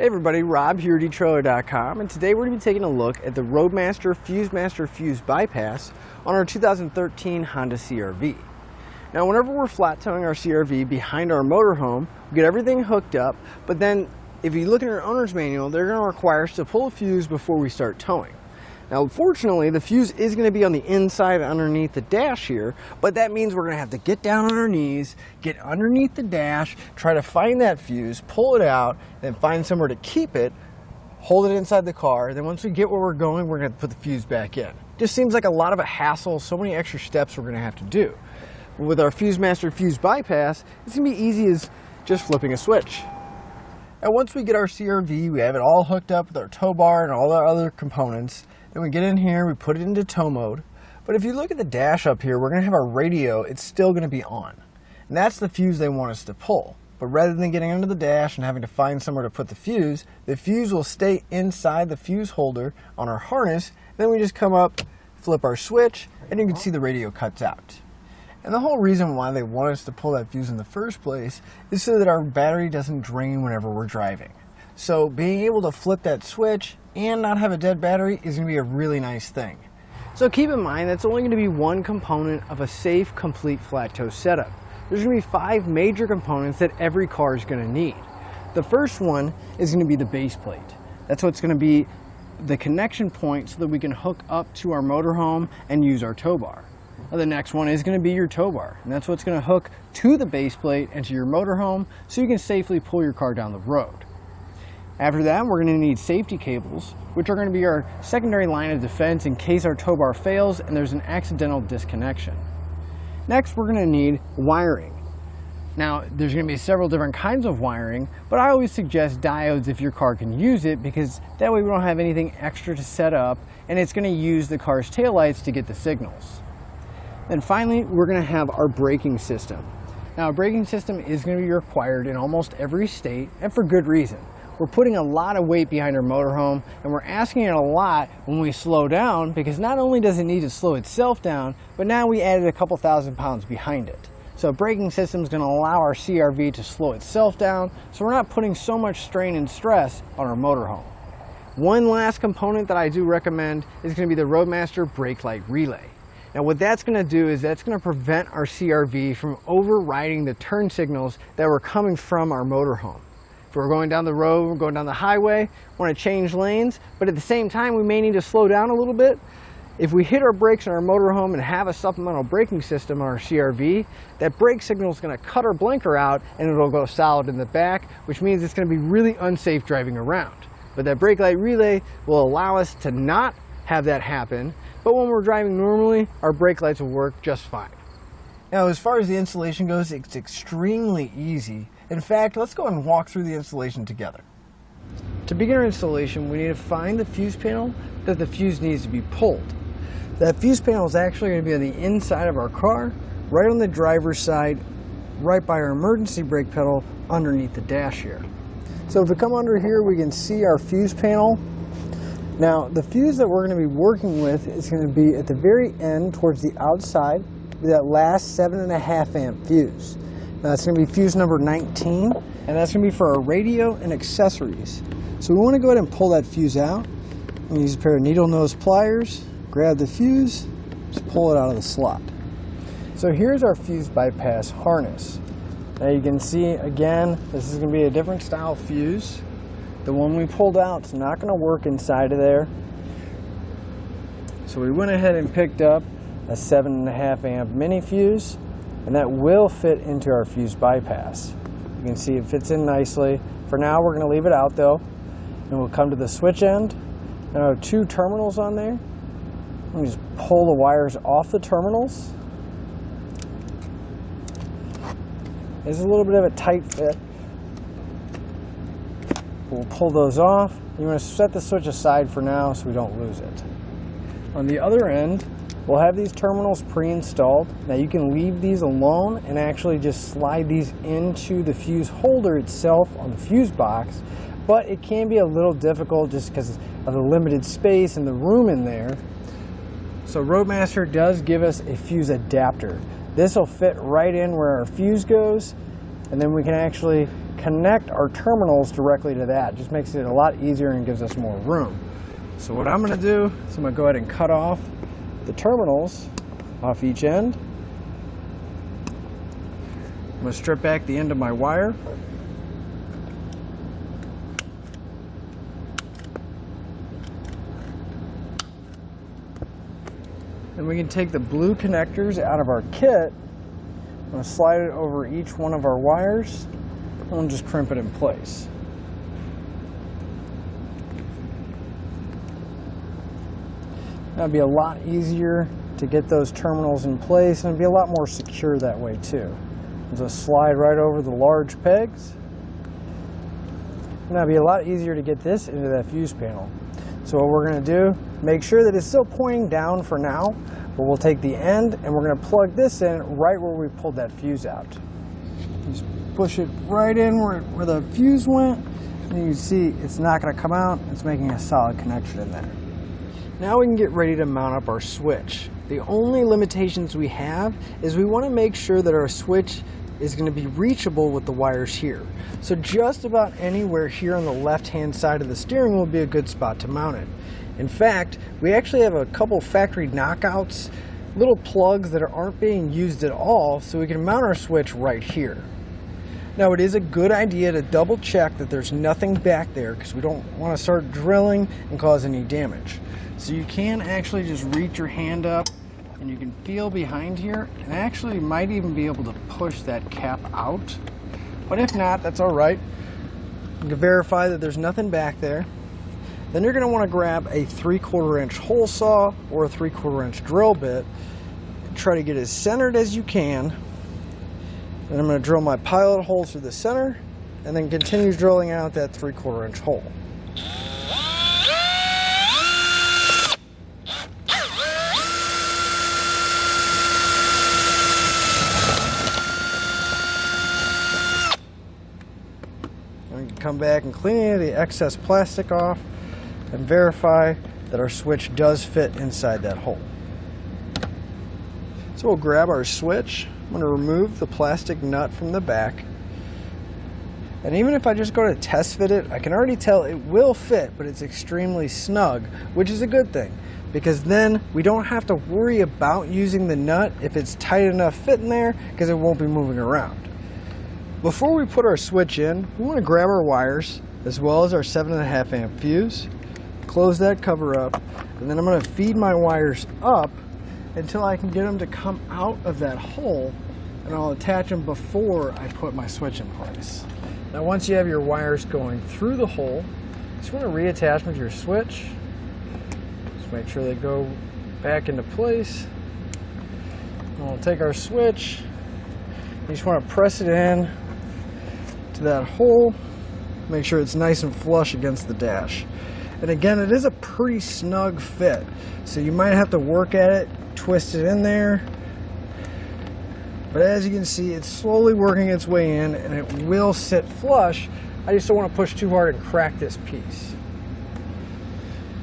Hey everybody, Rob here at etrailer.Com, and today we're going to be taking a look at the Roadmaster FuseMaster fuse bypass on our 2013 Honda CRV. Now whenever we're flat towing our CRV behind our motorhome, we get everything hooked up, but then if you look at our owner's manual, they're going to require us to pull a fuse before we start towing. Now fortunately, the fuse is going to be on the inside underneath the dash here, but that means we're going to have to get down on our knees, get underneath the dash, try to find that fuse, pull it out, then find somewhere to keep it, hold it inside the car, and then once we get where we're going, we're going to put the fuse back in. Just seems like a lot of a hassle, so many extra steps we're going to have to do. But with our FuseMaster fuse bypass, it's going to be easy as just flipping a switch. And once we get our CRV, we have it all hooked up with our tow bar and all our other components. Then we get in here, we put it into tow mode. But if you look at the dash up here, we're going to have our radio, it's still going to be on. And that's the fuse they want us to pull. But rather than getting under the dash and having to find somewhere to put the fuse will stay inside the fuse holder on our harness. Then we just come up, flip our switch, and you can see the radio cuts out. And the whole reason why they want us to pull that fuse in the first place is so that our battery doesn't drain whenever we're driving. So being able to flip that switch and not have a dead battery is going to be a really nice thing. So keep in mind that's only going to be one component of a safe, complete flat tow setup. There's going to be 5 major components that every car is going to need. The first one is going to be the base plate. That's what's going to be the connection point so that we can hook up to our motorhome and use our tow bar. The next one is going to be your tow bar, and that's what's going to hook to the base plate and to your motorhome so you can safely pull your car down the road. After that, we're going to need safety cables, which are going to be our secondary line of defense in case our tow bar fails and there's an accidental disconnection. Next, we're going to need wiring. Now, there's going to be several different kinds of wiring, but I always suggest diodes if your car can use it, because that way we don't have anything extra to set up, and it's going to use the car's taillights to get the signals. And finally, we're going to have our braking system. Now, a braking system is going to be required in almost every state, and for good reason. We're putting a lot of weight behind our motorhome, and we're asking it a lot when we slow down, because not only does it need to slow itself down, but now we added a couple thousand pounds behind it. So a braking system is going to allow our CRV to slow itself down, so we're not putting so much strain and stress on our motorhome. One last component that I do recommend is going to be the Roadmaster brake light relay. Now what that's going to do is that's going to prevent our CRV from overriding the turn signals that were coming from our motorhome. If we're going down the road, we're going down the highway, we want to change lanes, but at the same time we may need to slow down a little bit. If we hit our brakes in our motorhome and have a supplemental braking system on our CRV, that brake signal is going to cut our blinker out and it'll go solid in the back, which means it's going to be really unsafe driving around. But that brake light relay will allow us to not have that happen, but when we're driving normally, our brake lights will work just fine. Now, as far as the installation goes, it's extremely easy. In fact, let's go and walk through the installation together. To begin our installation, we need to find the fuse panel that the fuse needs to be pulled. That fuse panel is actually going to be on the inside of our car, right on the driver's side, right by our emergency brake pedal underneath the dash here. So if we come under here, we can see our fuse panel. Now, the fuse that we're going to be working with is going to be at the very end towards the outside, that last 7.5 amp fuse. Now, that's going to be fuse number 19, and that's going to be for our radio and accessories. So we want to go ahead and pull that fuse out. And use a pair of needle nose pliers, grab the fuse, just pull it out of the slot. So here's our fuse bypass harness. Now you can see, again, this is going to be a different style fuse. The one we pulled out is not going to work inside of there. So we went ahead and picked up a 7.5 amp mini fuse, and that will fit into our fuse bypass. You can see it fits in nicely. For now, we're going to leave it out though, and we'll come to the switch end. There are 2 terminals on there. Let me just pull the wires off the terminals. It's a little bit of a tight fit. We'll pull those off. You want to set the switch aside for now so we don't lose it. On the other end, we'll have these terminals pre-installed. Now you can leave these alone and actually just slide these into the fuse holder itself on the fuse box, but it can be a little difficult just because of the limited space and the room in there. So Roadmaster does give us a fuse adapter. This will fit right in where our fuse goes, and then we can actually connect our terminals directly to that. It just makes it a lot easier and gives us more room. So what I'm going to do is I'm going to go ahead and cut off the terminals off each end. I'm going to strip back the end of my wire. And we can take the blue connectors out of our kit. I'm going to slide it over each one of our wires and we'll just crimp it in place. That'd be a lot easier to get those terminals in place, and it'd be a lot more secure that way too. Just slide right over the large pegs. And that'd be a lot easier to get this into that fuse panel. So what we're going to do, make sure that it's still pointing down for now, but we'll take the end and we're going to plug this in right where we pulled that fuse out. Just push it right in where the fuse went, and you can see it's not going to come out. It's making a solid connection in there. Now we can get ready to mount up our switch. The only limitations we have is we want to make sure that our switch is going to be reachable with the wires here. So just about anywhere here on the left-hand side of the steering wheel will be a good spot to mount it. In fact, we actually have a couple factory knockouts, little plugs that aren't being used at all, so we can mount our switch right here. Now it is a good idea to double check that there's nothing back there, because we don't want to start drilling and cause any damage. So you can actually just reach your hand up and you can feel behind here, and actually you might even be able to push that cap out. But if not, that's all right. You can verify that there's nothing back there. Then you're going to want to grab a 3/4 inch hole saw or a 3/4 inch drill bit. Try to get as centered as you can. Then I'm going to drill my pilot hole through the center and then continue drilling out that 3/4 inch hole. Come back and clean any of the excess plastic off and verify that our switch does fit inside that hole. So we'll grab our switch. I'm going to remove the plastic nut from the back. And even if I just go to test fit it, I can already tell it will fit, but it's extremely snug, which is a good thing, because then we don't have to worry about using the nut if it's tight enough fit in there, because it won't be moving around. Before we put our switch in, we want to grab our wires as well as our 7.5 amp fuse, close that cover up, and then I'm going to feed my wires up until I can get them to come out of that hole, and I'll attach them before I put my switch in place. Now once you have your wires going through the hole, you just want to reattach them to your switch. Just make sure they go back into place. And we'll take our switch. You just want to press it in to that hole, make sure it's nice and flush against the dash. And again, it is a pretty snug fit, so you might have to work at it, twist it in there, but as you can see, it's slowly working its way in and it will sit flush. I just don't want to push too hard and crack this piece.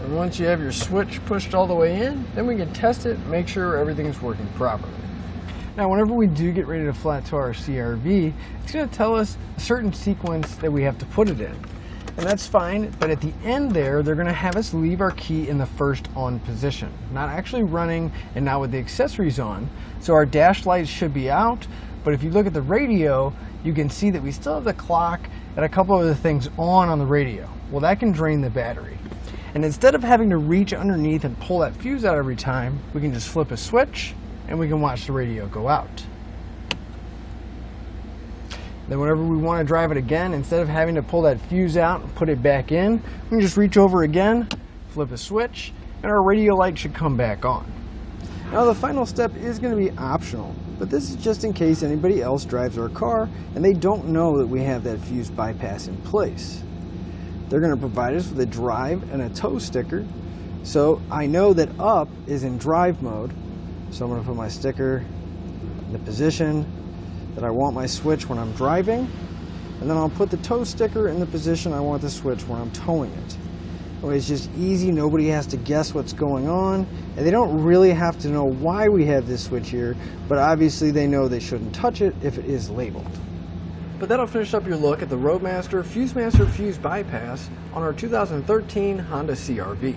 And once you have your switch pushed all the way in, then we can test it, make sure everything's working properly. Now, whenever we do get ready to flat tow our CRV, it's going to tell us a certain sequence that we have to put it in. And that's fine, but at the end there, they're going to have us leave our key in the first on position. Not actually running and not with the accessories on. So our dash lights should be out, but if you look at the radio, you can see that we still have the clock and a couple of other things on the radio. Well, that can drain the battery. And instead of having to reach underneath and pull that fuse out every time, we can just flip a switch and we can watch the radio go out. Then whenever we want to drive it again, instead of having to pull that fuse out and put it back in, we can just reach over again, flip a switch, and our radio light should come back on. Now the final step is going to be optional, but this is just in case anybody else drives our car and they don't know that we have that fuse bypass in place. They're going to provide us with a drive and a tow sticker, so I know that up is in drive mode. So I'm going to put my sticker in the position that I want my switch when I'm driving, and then I'll put the tow sticker in the position I want the switch when I'm towing it. That way it's just easy, nobody has to guess what's going on, and they don't really have to know why we have this switch here, but obviously they know they shouldn't touch it if it is labeled. But that'll finish up your look at the Roadmaster FuseMaster Fuse Bypass on our 2013 Honda CRV.